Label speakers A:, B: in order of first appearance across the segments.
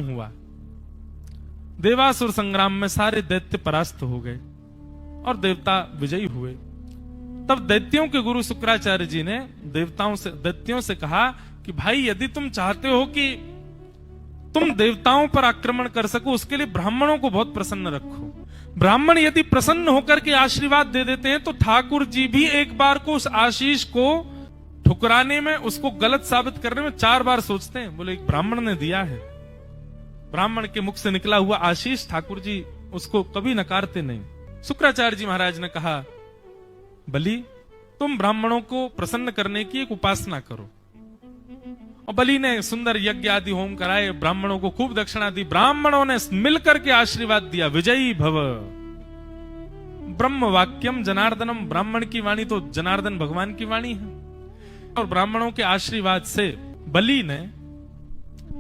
A: हुआ। देवासुर संग्राम में सारे दैत्य परास्त हो गए और देवता विजयी हुए। तब दैत्यों के गुरु शुक्राचार्य जी ने दैत्यों से कहा कि भाई यदि तुम चाहते हो कि तुम देवताओं पर आक्रमण कर सको, उसके लिए ब्राह्मणों को बहुत प्रसन्न रखो। ब्राह्मण यदि प्रसन्न होकर के आशीर्वाद दे देते हैं तो ठाकुर जी भी एक बार को उस आशीष को ठुकराने में, उसको गलत साबित करने में 4 बार सोचते हैं। बोले एक ब्राह्मण ने दिया है, ब्राह्मण के मुख से निकला हुआ आशीष ठाकुर जी उसको कभी नकारते नहीं। शुक्राचार्य जी महाराज ने कहा, बलि तुम ब्राह्मणों को प्रसन्न करने की एक उपासना करो। और बलि ने सुंदर यज्ञ आदि होम कराए, ब्राह्मणों को खूब दक्षिणा दी। ब्राह्मणों ने मिलकर के आशीर्वाद दिया, विजयी भव। ब्रह्म वाक्यम जनार्दनम, ब्राह्मण की वाणी तो जनार्दन भगवान की वाणी है। और ब्राह्मणों के आशीर्वाद से बलि ने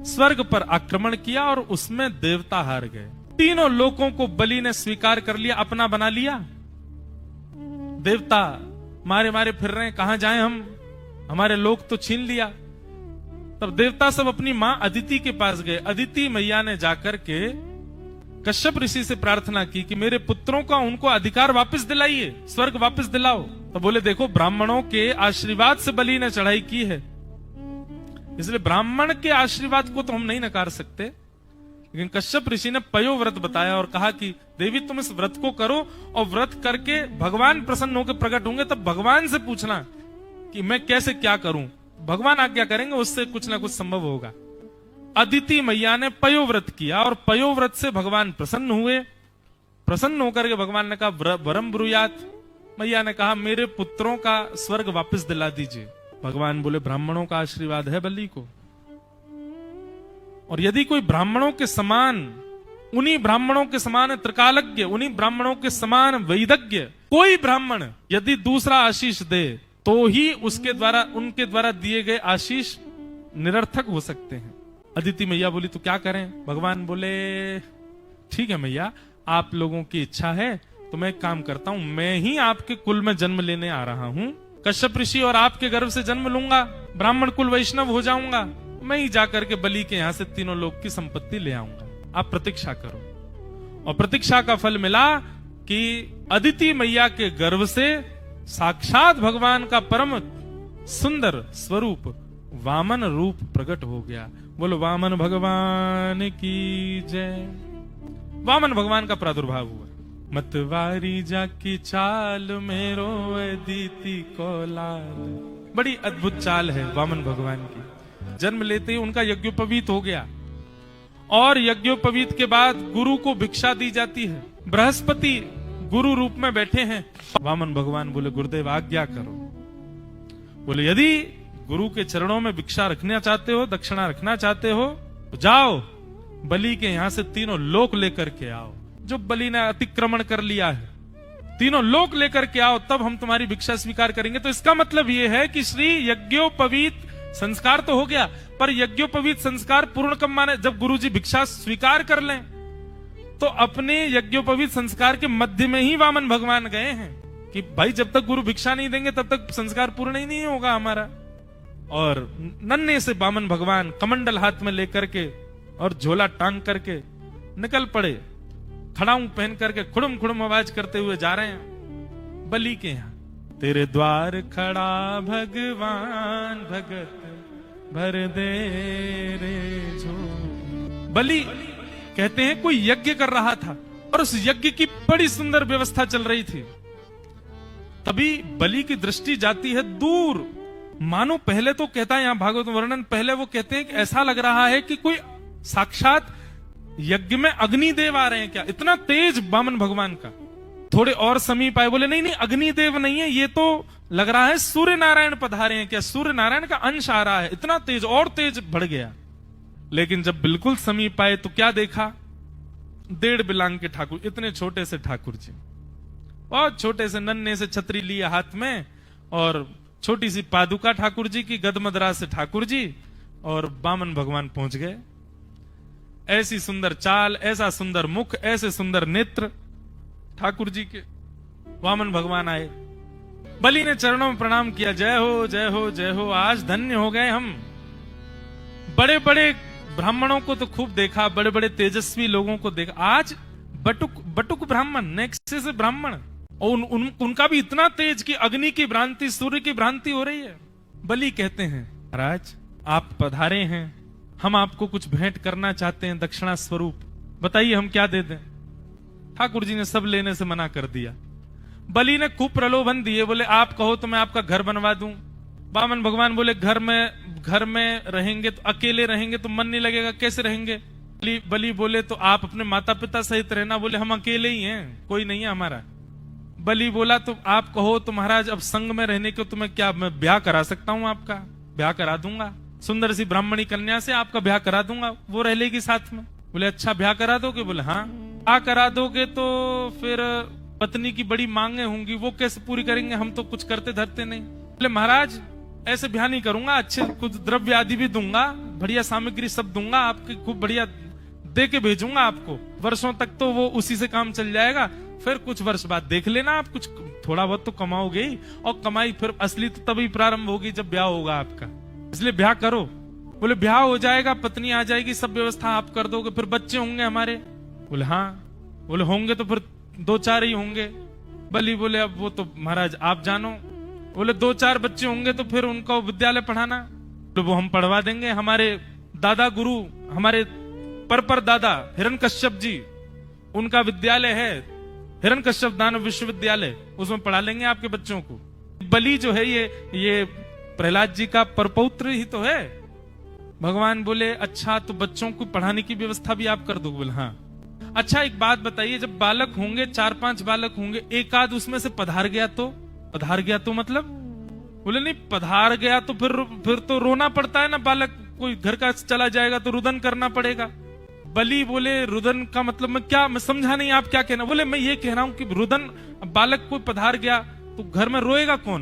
A: स्वर्ग पर आक्रमण किया और उसमें देवता हार गए। तीनों लोगों को बलि ने स्वीकार कर लिया, अपना बना लिया। देवता मारे मारे फिर रहे हैं, कहां जाएं हम, हमारे लोग तो छीन लिया। तब देवता सब अपनी मां अदिति के पास गए। अदिति मैया ने जाकर के कश्यप ऋषि से प्रार्थना की कि मेरे पुत्रों का उनको अधिकार वापस दिलाइए, स्वर्ग वापस दिलाओ। तो बोले देखो ब्राह्मणों के आशीर्वाद से बलि ने चढ़ाई की है, इसलिए ब्राह्मण के आशीर्वाद को तो हम नहीं नकार सकते। लेकिन कश्यप ऋषि ने पयो व्रत बताया और कहा कि देवी तुम इस व्रत को करो और व्रत करके भगवान प्रसन्न होकर प्रकट होंगे, तब भगवान से पूछना कि मैं कैसे क्या करूं, भगवान आज्ञा करेंगे, उससे कुछ ना कुछ संभव होगा। अदिति मैया ने पयोव्रत किया और पयोव्रत से भगवान प्रसन्न हुए। प्रसन्न होकर के भगवान ने कहा वरम ब्रूयात, मैया ने कहा मेरे पुत्रों का स्वर्ग वापस दिला दीजिए। भगवान बोले ब्राह्मणों का आशीर्वाद है बलि को, और यदि कोई ब्राह्मणों के समान, उन्हीं ब्राह्मणों के समान त्रिकालज्ञ, उन्हीं ब्राह्मणों के समान वैदज्ञ कोई ब्राह्मण यदि दूसरा आशीष दे तो ही उसके द्वारा, उनके द्वारा दिए गए आशीष निरर्थक हो सकते हैं। अदिति मैया बोली तो क्या करें? भगवान बोले ठीक है मैया, आप लोगों की इच्छा है तो मैं एक काम करता हूं, मैं ही आपके कुल में जन्म लेने आ रहा हूं। कश्यप ऋषि और आपके गर्भ से जन्म लूंगा, ब्राह्मण कुल वैष्णव हो जाऊंगा, मैं ही जाकर के बलि के यहां से तीनों लोग की संपत्ति ले आऊंगा, आप प्रतीक्षा करो। और प्रतीक्षा का फल मिला कि अदिति मैया के गर्भ से साक्षात भगवान का परम सुंदर स्वरूप वामन रूप प्रकट हो गया। बोलो वामन भगवान की जय। वामन भगवान का प्रादुर्भाव हुआ। मतवारी जाकी चाल मेरो अदिति को लाल, बड़ी अद्भुत चाल है वामन भगवान की। जन्म लेते ही उनका यज्ञोपवीत हो गया, और यज्ञोपवीत के बाद गुरु को भिक्षा दी जाती है। बृहस्पति गुरु रूप में बैठे हैं। वामन भगवान बोले गुरुदेव आज्ञा करो। बोले यदि गुरु के चरणों में भिक्षा रखना चाहते हो, दक्षिणा रखना चाहते हो, तो जाओ बलि के यहां से तीनों लोक लेकर के आओ। जो बलि ने अतिक्रमण कर लिया है, तीनों लोक लेकर के आओ, तब हम तुम्हारी भिक्षा स्वीकार करेंगे। तो इसका मतलब यह है कि श्री यज्ञोपवीत संस्कार तो हो गया, पर यज्ञोपवीत संस्कार पूर्ण कब माने? जब गुरुजी भिक्षा स्वीकार कर लें। तो अपने यज्ञोपवीत संस्कार के मध्य में ही वामन भगवान गए हैं कि भाई जब तक गुरु भिक्षा नहीं देंगे तब तक संस्कार पूर्ण ही नहीं होगा हमारा। और नन्हे से वामन भगवान कमंडल हाथ में लेकर के और झोला टांग करके निकल पड़े, खड़ाऊ पहन करके खुड़म खुड़म आवाज करते हुए जा रहे हैं बलि के यहां। तेरे द्वार खड़ा भगवान भगत भर दे रे झो। बलि कहते हैं कोई यज्ञ कर रहा था और उस यज्ञ की बड़ी सुंदर व्यवस्था चल रही थी। तभी बलि की दृष्टि जाती है दूर, मानो पहले तो कहता है यहां भागवत वर्णन, पहले वो कहते हैं कि ऐसा लग रहा है कि कोई साक्षात यज्ञ में अग्निदेव आ रहे हैं क्या, इतना तेज वामन भगवान का। थोड़े और समीप आए, बोले नहीं नहीं अग्निदेव नहीं है, ये तो लग रहा है सूर्य नारायण पधारे हैं क्या, सूर्य नारायण का अंश आ रहा है, इतना तेज और तेज बढ़ गया। लेकिन जब बिल्कुल समीप आए तो क्या देखा? 1.5 बिलांग के ठाकुर, इतने छोटे से ठाकुर जी, बहुत छोटे से नन्हे से छतरी लिए हाथ में, और छोटी सी पादुका ठाकुर जी की, गदमदरा से ठाकुर जी, और वामन भगवान पहुंच गए। ऐसी सुंदर चाल, ऐसा सुंदर मुख, ऐसे सुंदर नेत्र ठाकुर जी के। वामन भगवान आए, बलि ने चरणों में प्रणाम किया, जय हो जय हो जय हो, आज धन्य हो गए हम। बड़े बड़े ब्राह्मणों को तो खूब देखा, बड़े बड़े तेजस्वी लोगों को देखा, आज बटुक ब्राह्मण, नेक्स्ट से ब्राह्मण, और उनका भी इतना तेज कि अग्नि की भ्रांति, सूर्य की भ्रांति हो रही है। बलि कहते हैं, महाराज आप पधारे हैं, हम आपको कुछ भेंट करना चाहते हैं दक्षिणा स्वरूप, बताइए हम क्या दे दें। ठाकुर जी ने सब लेने से मना कर दिया। बलि ने खूब प्रलोभन दिए, बोले आप कहो तो मैं आपका घर बनवा दूं। वामन भगवान बोले घर में रहेंगे तो अकेले रहेंगे तो मन नहीं लगेगा, कैसे रहेंगे। बलि बोले तो आप अपने माता पिता सहित रहना। बोले हम अकेले ही हैं, कोई नहीं है हमारा। बलि बोला तो आप कहो तो महाराज अब संग में रहने को तुम्हें क्या, मैं ब्याह करा सकता हूं, आपका ब्याह करा दूंगा, सुंदर सी ब्राह्मणी कन्या से आपका ब्याह करा दूंगा, वो रह लेगी साथ में। बोले अच्छा ब्याह करा दोगे? बोले हाँ। करा दोगे तो फिर पत्नी की बड़ी मांगे होंगी, वो कैसे पूरी करेंगे, हम तो कुछ करते धरते नहीं। बोले महाराज ऐसे ब्याह नहीं करूंगा, अच्छे कुछ द्रव्य आदि भी दूंगा, बढ़िया सामग्री सब दूंगा, आपकी खूब बढ़िया दे के भेजूंगा आपको, वर्षों तक तो वो उसी से काम चल जाएगा, फिर कुछ वर्ष बाद देख लेना, आप कुछ थोड़ा बहुत तो कमाओगे ही, और कमाई फिर असली तो तभी प्रारंभ होगी जब ब्याह होगा आपका, इसलिए ब्याह करो। बोले ब्याह हो जाएगा, पत्नी आ जाएगी, सब व्यवस्था आप कर दोगे, फिर बच्चे होंगे हमारे? बोले हाँ। बोले होंगे तो फिर 2-4 ही होंगे। बलि बोले अब वो तो महाराज आप जानो। बोले 2-4 बच्चे होंगे तो फिर उनको विद्यालय पढ़ाना। तो वो हम पढ़वा देंगे, हमारे दादा गुरु, हमारे पर दादा हिरण्यकश्यप जी, उनका विद्यालय है हिरण्यकश्यप दानव विश्वविद्यालय, उसमें पढ़ा लेंगे आपके बच्चों को। बलि जो है ये प्रहलाद जी का परपौत्र ही तो है। भगवान बोले अच्छा तो बच्चों को पढ़ाने की व्यवस्था भी आप कर दो? बोले हाँ। अच्छा एक बात बताइए, जब बालक होंगे 4-5 बालक होंगे, एक आध उसमें से पधार गया तो मतलब? बोले नहीं, पधार गया तो फिर तो रोना पड़ता है ना, बालक कोई घर का चला जाएगा तो रुदन करना पड़ेगा। बलि बोले रुदन का मतलब मैं समझा नहीं, आप क्या कहना? बोले मैं ये कह रहा हूं कि रुदन, बालक कोई पधार गया तो घर में रोएगा कौन?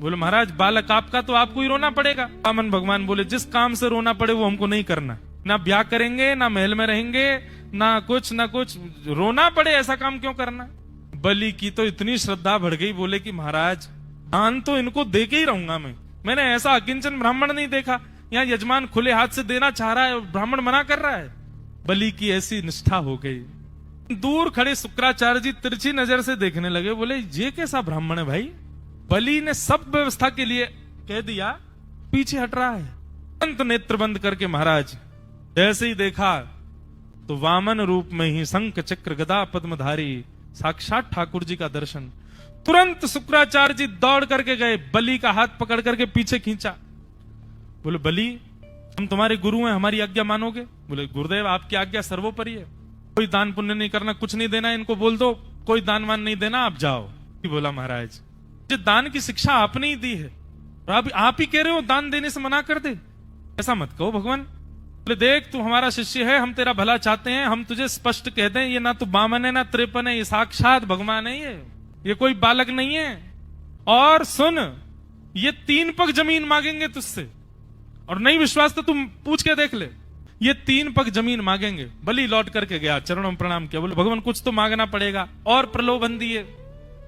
A: बोले महाराज बालक आपका तो आपको ही रोना पड़ेगा। वामन भगवान बोले जिस काम से रोना पड़े वो हमको नहीं करना, ना ब्याह करेंगे, ना महल में रहेंगे, ना कुछ, रोना पड़े ऐसा काम क्यों करना। बलि की तो इतनी श्रद्धा बढ़ गई, बोले कि महाराज दान तो इनको दे के ही रहूंगा मैंने ऐसा अकिंचन ब्राह्मण नहीं देखा, यहाँ यजमान खुले हाथ से देना चाह रहा है, ब्राह्मण मना कर रहा है। बलि की ऐसी निष्ठा हो गई। दूर खड़े शुक्राचार्य जी तिरछी नजर से देखने लगे, बोले ये कैसा ब्राह्मण है भाई, बलि ने सब व्यवस्था के लिए कह दिया, पीछे हट रहा है। अंत नेत्र बंद करके महाराज जैसे ही देखा तो वामन रूप में ही शंख चक्र गदा पद्मधारी साक्षात ठाकुर जी का दर्शन। तुरंत शुक्राचार्य जी दौड़ करके गए, बलि का हाथ पकड़ करके पीछे खींचा। बोले बलि हम तुम्हारे गुरु हैं, हमारी आज्ञा मानोगे? बोले गुरुदेव आपकी आज्ञा सर्वोपरि है, कोई दान पुण्य नहीं करना, कुछ नहीं देना, इनको बोल दो कोई दान वान नहीं देना, आप जाओ। बोला महाराज जो दान की शिक्षा आपने ही दी है और आप ही कह रहे हो दान देने से मना कर दे, ऐसा मत कहो भगवान। बोले देख तू हमारा शिष्य है, हम तेरा भला चाहते हैं, हम तुझे स्पष्ट कह दें ये ना तो बामन है ना त्रेपन है, ये साक्षात भगवान है, ये कोई बालक नहीं है। और सुन ये 3 पग जमीन मांगेंगे तुझसे, और नहीं विश्वास तो तुम पूछ के देख ले, ये 3 पग जमीन मांगेंगे। बलि लौट करके गया, चरणों में प्रणाम किया, बोले भगवान कुछ तो मांगना पड़ेगा, और प्रलोभन दिए।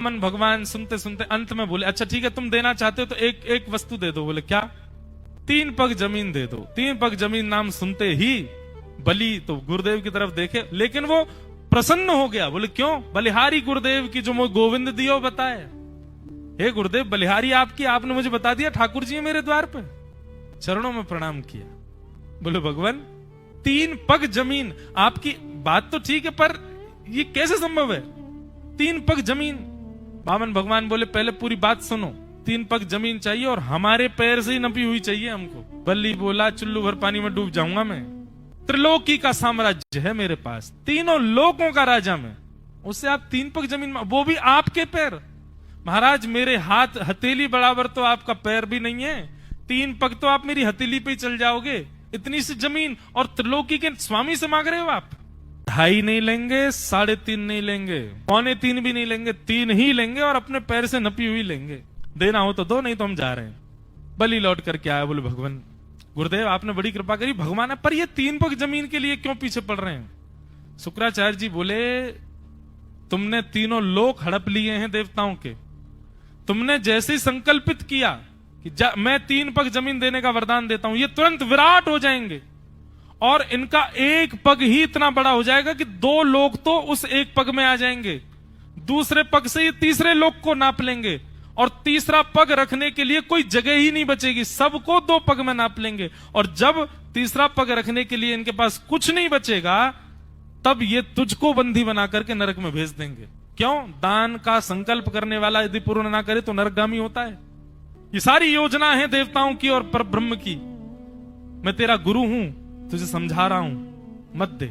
A: मन भगवान सुनते सुनते अंत में बोले अच्छा ठीक है तुम देना चाहते हो तो एक वस्तु दे दो। बोले क्या? 3 पग जमीन दे दो। 3 पग जमीन नाम सुनते ही बलि तो गुरुदेव की तरफ देखे, लेकिन वो प्रसन्न हो गया। बोले क्यों? बलिहारी गुरुदेव की जो मुझे गोविंद दियो बताए। हे गुरुदेव बलिहारी आपकी, आपने मुझे बता दिया ठाकुर जी है मेरे द्वार पे। चरणों में प्रणाम किया। बोले भगवान 3 पग जमीन, आपकी बात तो ठीक है पर ये कैसे संभव है 3 पग जमीन? वामन भगवान बोले पहले पूरी बात सुनो, 3 पग जमीन चाहिए और हमारे पैर से ही नपी हुई चाहिए हमको। बलि बोला चुल्लू भर पानी में डूब जाऊंगा मैं, त्रिलोकी का साम्राज्य है मेरे पास, तीनों लोकों का राजा मैं, उससे आप 3 पग जमीन, वो भी आपके पैर। महाराज मेरे हाथ हथेली बराबर तो आपका पैर भी नहीं है, 3 पग तो आप मेरी हथेली पे ही चल जाओगे, इतनी सी जमीन और त्रिलोकी के स्वामी से मांग रहे हो आप। 2.5 नहीं लेंगे, 3.5 नहीं लेंगे, 3.25 भी नहीं लेंगे, 3 ही लेंगे और अपने पैर से नपी हुई लेंगे। देना हो तो दो, नहीं तो हम जा रहे हैं। बलि लौट करके आया, बोले भगवान गुरुदेव आपने बड़ी कृपा करी, भगवान है पर ये 3 पग जमीन के लिए क्यों पीछे पड़ रहे हैं? शुक्राचार्य जी बोले तुमने तीनों लोक हड़प लिए हैं देवताओं के, तुमने जैसे ही संकल्पित किया कि मैं 3 पग जमीन देने का वरदान देता हूं, ये तुरंत विराट हो जाएंगे और इनका एक पग ही इतना बड़ा हो जाएगा कि 2 लोग तो उस एक पग में आ जाएंगे, दूसरे पग से ये तीसरे लोग को नाप लेंगे, और तीसरा पग रखने के लिए कोई जगह ही नहीं बचेगी, सबको 2 पग में नाप लेंगे। और जब तीसरा पग रखने के लिए इनके पास कुछ नहीं बचेगा, तब ये तुझको बंदी बना करके नरक में भेज देंगे। क्यों? दान का संकल्प करने वाला यदि पूर्ण ना करे तो नरकगामी होता है। ये सारी योजना है देवताओं की और परब्रह्म की। मैं तेरा गुरु हूं, तुझे समझा रहा हूं, मत दे।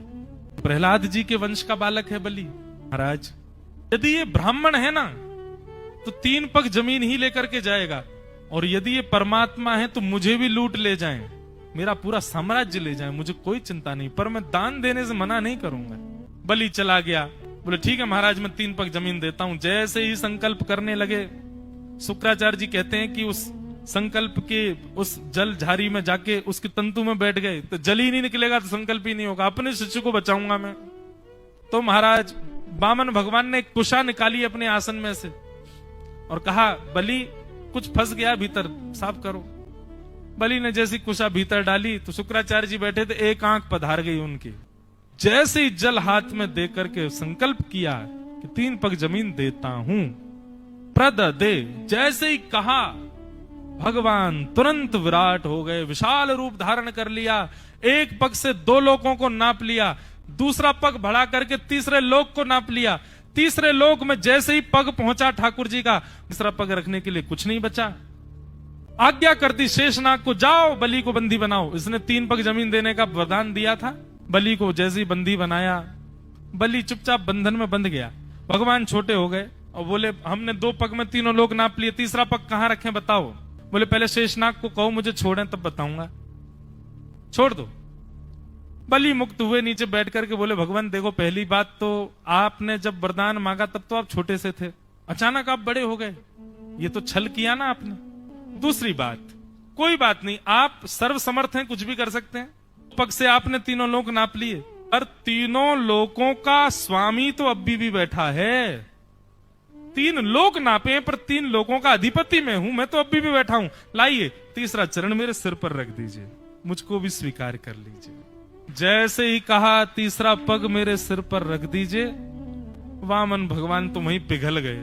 A: प्रहलाद जी के वंश का बालक है बलि। महाराज, यदि ये ब्राह्मण है ना तो 3 पग जमीन ही लेकर के जाएगा, और यदि ये परमात्मा है तो मुझे भी लूट ले जाएं, मेरा पूरा साम्राज्य ले जाएं, मुझे कोई चिंता नहीं, पर मैं दान देने से मना नहीं करूंगा। बलि चला गया, बोले ठीक है महाराज, मैं 3 पग जमीन देता हूं। जैसे ही संकल्प करने लगे, शुक्राचार्य जी कहते हैं कि उस संकल्प के उस जल झारी में जाके उसकी तंतु में बैठ गए, तो जल ही नहीं निकलेगा तो संकल्प ही नहीं होगा, अपने शिष्य को बचाऊंगा मैं। तो महाराज वामन भगवान ने एक कुशा निकाली अपने आसन में से और कहा, बलि कुछ फंस गया भीतर, साफ करो। बलि ने जैसी कुशा भीतर डाली तो शुक्राचार्य जी बैठे थे, एक आंख पधार गई उनकी। जैसे ही जल हाथ में दे करके संकल्प किया कि 3 पग जमीन देता हूं, प्रद दे, जैसे ही कहा भगवान तुरंत विराट हो गए, विशाल रूप धारण कर लिया। एक पग से 2 लोगों को नाप लिया, दूसरा पग बढ़ा करके तीसरे लोक को नाप लिया। तीसरे लोक में जैसे ही पग पहुंचा ठाकुर जी का, तीसरा पग रखने के लिए कुछ नहीं बचा। आज्ञा कर दी शेषनाग को, जाओ बलि को बंदी बनाओ। इसने 3 पग जमीन देने का वरदान दिया था। बलि को जैसे ही बंदी बनाया, बलि चुपचाप बंधन में बंध गया। भगवान छोटे हो गए और बोले, हमने 2 पग में तीनों लोग नाप लिए, तीसरा पग कहां रखें बताओ। बोले पहले शेषनाग को कहो मुझे छोड़ें तब बताऊंगा। छोड़ दो। बलि मुक्त हुए, नीचे बैठ करके बोले, भगवान देखो, पहली बात तो आपने जब वरदान मांगा तब तो आप छोटे से थे, अचानक आप बड़े हो गए, ये तो छल किया ना आपने। दूसरी बात, कोई बात नहीं, आप सर्वसमर्थ हैं, कुछ भी कर सकते हैं। पग से आपने तीनों लोग नाप लिए, पर तीनों लोगों का स्वामी तो अभी भी बैठा है। 3 लोग नापे पर 3 लोगों का अधिपति मैं हूं, मैं तो अभी भी बैठा हूं। लाइए तीसरा चरण मेरे सिर पर रख दीजिए, मुझको भी स्वीकार कर लीजिए। जैसे ही कहा तीसरा पग मेरे सिर पर रख दीजिए, वामन भगवान तो वहीं पिघल गए।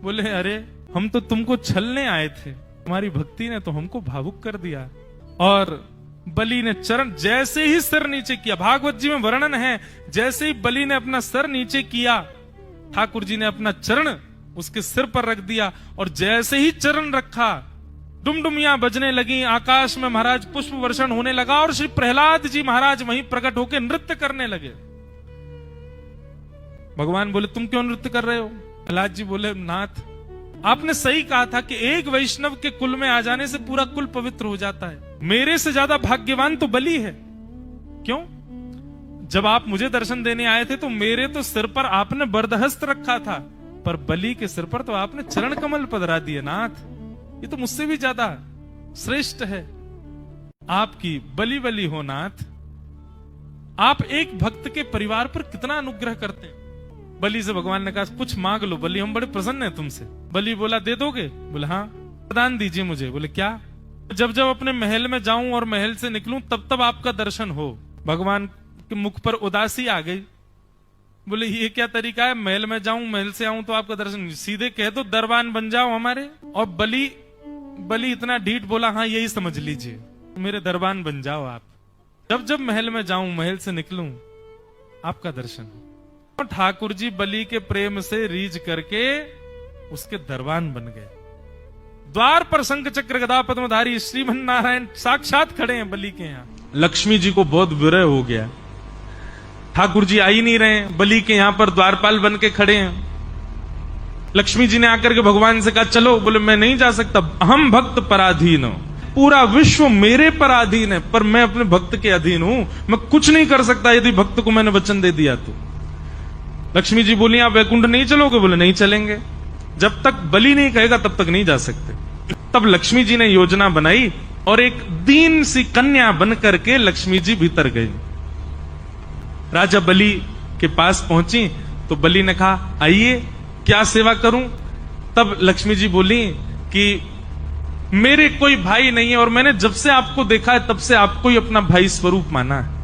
A: बोले, अरे हम तो तुमको छलने आए थे, तुम्हारी भक्ति ने तो हमको भावुक कर दिया। और बलि ने चरण, जैसे ही सिर नीचे किया, भागवत जी में वर्णन है, जैसे ही बलि ने अपना सर नीचे किया, ठाकुर जी ने अपना चरण उसके सिर पर रख दिया। और जैसे ही चरण रखा, डुमडुमियां बजने लगी, आकाश में महाराज पुष्प वर्षण होने लगा, और श्री प्रहलाद जी महाराज वहीं प्रकट होकर नृत्य करने लगे। भगवान बोले, तुम क्यों नृत्य कर रहे हो? प्रहलाद जी बोले, नाथ आपने सही कहा था कि एक वैष्णव के कुल में आ जाने से पूरा कुल पवित्र हो जाता है। मेरे से ज्यादा भाग्यवान तो बलि है। क्यों? जब आप मुझे दर्शन देने आए थे तो मेरे तो सिर पर आपने बरदहस्त रखा था, पर बलि के सिर पर तो आपने चरण कमल पधरा दिए। नाथ, ये तो मुझसे भी ज्यादा श्रेष्ठ है। आपकी बलि बलि हो नाथ। आप एक भक्त के परिवार पर कितना अनुग्रह करते हैं। बलि से भगवान ने कहा, कुछ मांग लो बलि, हम बड़े प्रसन्न हैं तुमसे। बलि बोला, दे दोगे? बोले हाँ। वरदान दीजिए मुझे। बोले क्या? जब जब अपने महल में जाऊं और महल से निकलूं तब तब आपका दर्शन हो। भगवान के मुख पर उदासी आ गई। बोले, ये क्या तरीका है, महल में जाऊं महल से आऊं तो आपका दर्शन? सीधे कह दो दरबान बन जाओ हमारे। और बलि इतना ढीठ बोला, हाँ यही समझ लीजिए, मेरे दरबान बन जाओ आप। जब जब महल में जाऊं महल से निकलूं आपका दर्शन हो। ठाकुर जी बलि के प्रेम से रीझ करके उसके दरबान बन गए। द्वार पर शंख चक्र गदा पद्मधारी श्रीमन नारायण साक्षात खड़े हैं बलि के यहाँ। लक्ष्मी जी को बहुत विरह हो गया, ठाकुर जी आ ही नहीं रहे, बलि के यहाँ पर द्वारपाल बन के खड़े हैं। लक्ष्मी जी ने आकर के भगवान से कहा, चलो। बोले, मैं नहीं जा सकता, हम भक्त पराधीन हो, पूरा विश्व मेरे पराधीन है, पर मैं अपने भक्त के अधीन हूं, मैं कुछ नहीं कर सकता यदि भक्त को मैंने वचन दे दिया तो। लक्ष्मी जी बोली, आप वैकुंठ नहीं चलोगे? बोले, नहीं चलेंगे, जब तक बलि नहीं कहेगा तब तक नहीं जा सकते। तब लक्ष्मी जी ने योजना बनाई और एक दीन सी कन्या बन करके लक्ष्मी जी भीतर गई। राजा बलि के पास पहुंची तो बलि ने कहा, आइए क्या सेवा करूं? तब लक्ष्मी जी बोली कि मेरे कोई भाई नहीं है और मैंने जब से आपको देखा है तब से आपको ही अपना भाई स्वरूप माना है।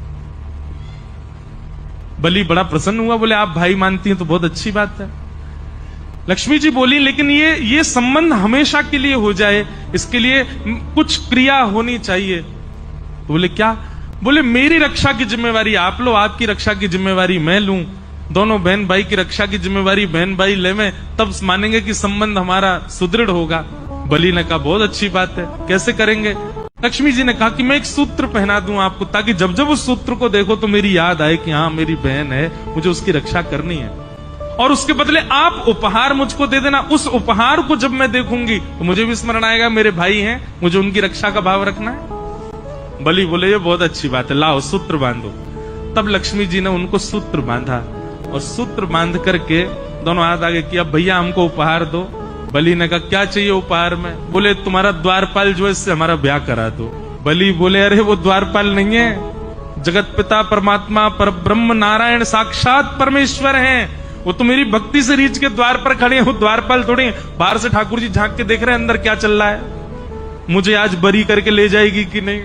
A: बलि बड़ा प्रसन्न हुआ, बोले आप भाई मानती हैं तो बहुत अच्छी बात है। लक्ष्मी जी बोली लेकिन ये संबंध हमेशा के लिए हो जाए, इसके लिए कुछ क्रिया होनी चाहिए। तो बोले क्या? बोले मेरी रक्षा की जिम्मेवारी आप लो, आपकी रक्षा की जिम्मेवारी मैं लूं, दोनों बहन भाई की रक्षा की जिम्मेवारी बहन भाई ले में, तब मानेंगे कि संबंध हमारा सुदृढ़ होगा। बलि ने कहा बहुत अच्छी बात है, कैसे करेंगे? लक्ष्मी जी ने कहा कि मैं एक सूत्र पहना दूं आपको, ताकि जब जब उस सूत्र को देखो तो मेरी याद आए कि हाँ मेरी बहन है, मुझे उसकी रक्षा करनी है, और उसके बदले आप उपहार मुझको दे देना। उस उपहार को जब मैं देखूंगी तो मुझे भी स्मरण आएगा मेरे भाई हैं, मुझे उनकी रक्षा का भाव रखना है। बलि बोले ये बहुत अच्छी बात है, लाओ सूत्र बांधो। तब लक्ष्मी जी ने उनको सूत्र बांधा और सूत्र बांध करके दोनों हाथ आगे किया, भैया हमको उपहार दो। बलि ने कहा क्या चाहिए उपहार में? बोले तुम्हारा द्वारपाल जो है इससे हमारा ब्याह करा दो। बलि बोले अरे वो द्वारपाल नहीं है, जगत पिता परमात्मा पर ब्रह्म नारायण साक्षात परमेश्वर हैं, वो तो मेरी भक्ति से रीछ के द्वार पर खड़े हैं, वो द्वारपाल थोड़े। बाहर से ठाकुर जी झांक के देख रहे हैं अंदर क्या चल रहा है, मुझे आज बरी करके ले जाएगी कि नहीं।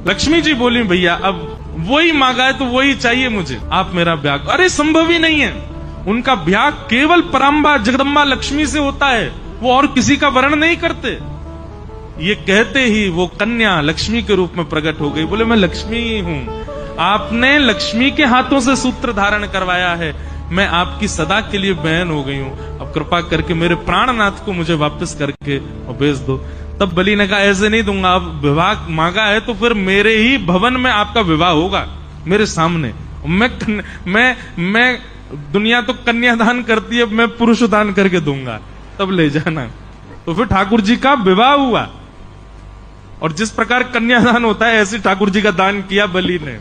A: लक्ष्मी जी बोली भैया अब वही मांगा है तो वही चाहिए मुझे, आप मेरा ब्याह। अरे संभव ही नहीं है, उनका ब्याह केवल पराम्बा जगदम्बा लक्ष्मी से होता है, वो और किसी का वर्ण नहीं करते। ये कहते ही वो कन्या लक्ष्मी के रूप में प्रकट हो गई। बोले मैं लक्ष्मी ही हूं, आपने लक्ष्मी के हाथों से सूत्र धारण करवाया है, मैं आपकी सदा के लिए बहन हो गई हूं, अब कृपा करके मेरे प्राणनाथ को मुझे वापस करके और भेज दो। तब बलि ने कहा ऐसे नहीं दूंगा, अब विवाह मांगा है तो फिर मेरे ही भवन में आपका विवाह होगा, मेरे सामने। मैं दुनिया तो कन्यादान करती है, मैं पुरुष दान करके दूंगा, तब ले जाना। तो फिर ठाकुर जी का विवाह हुआ और जिस प्रकार कन्यादान होता है ऐसे ठाकुर जी का दान किया बलि ने,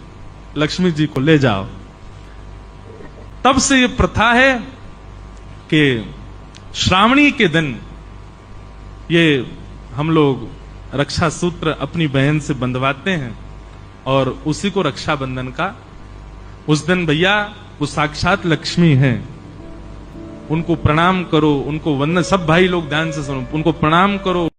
A: लक्ष्मी जी को ले जाओ। तब से ये प्रथा है कि श्रावणी के दिन ये हम लोग रक्षा सूत्र अपनी बहन से बंधवाते हैं और उसी को रक्षाबंधन का उस दिन भैया वो साक्षात लक्ष्मी हैं, उनको प्रणाम करो, उनको वंदन। सब भाई लोग ध्यान से सुनो, उनको प्रणाम करो,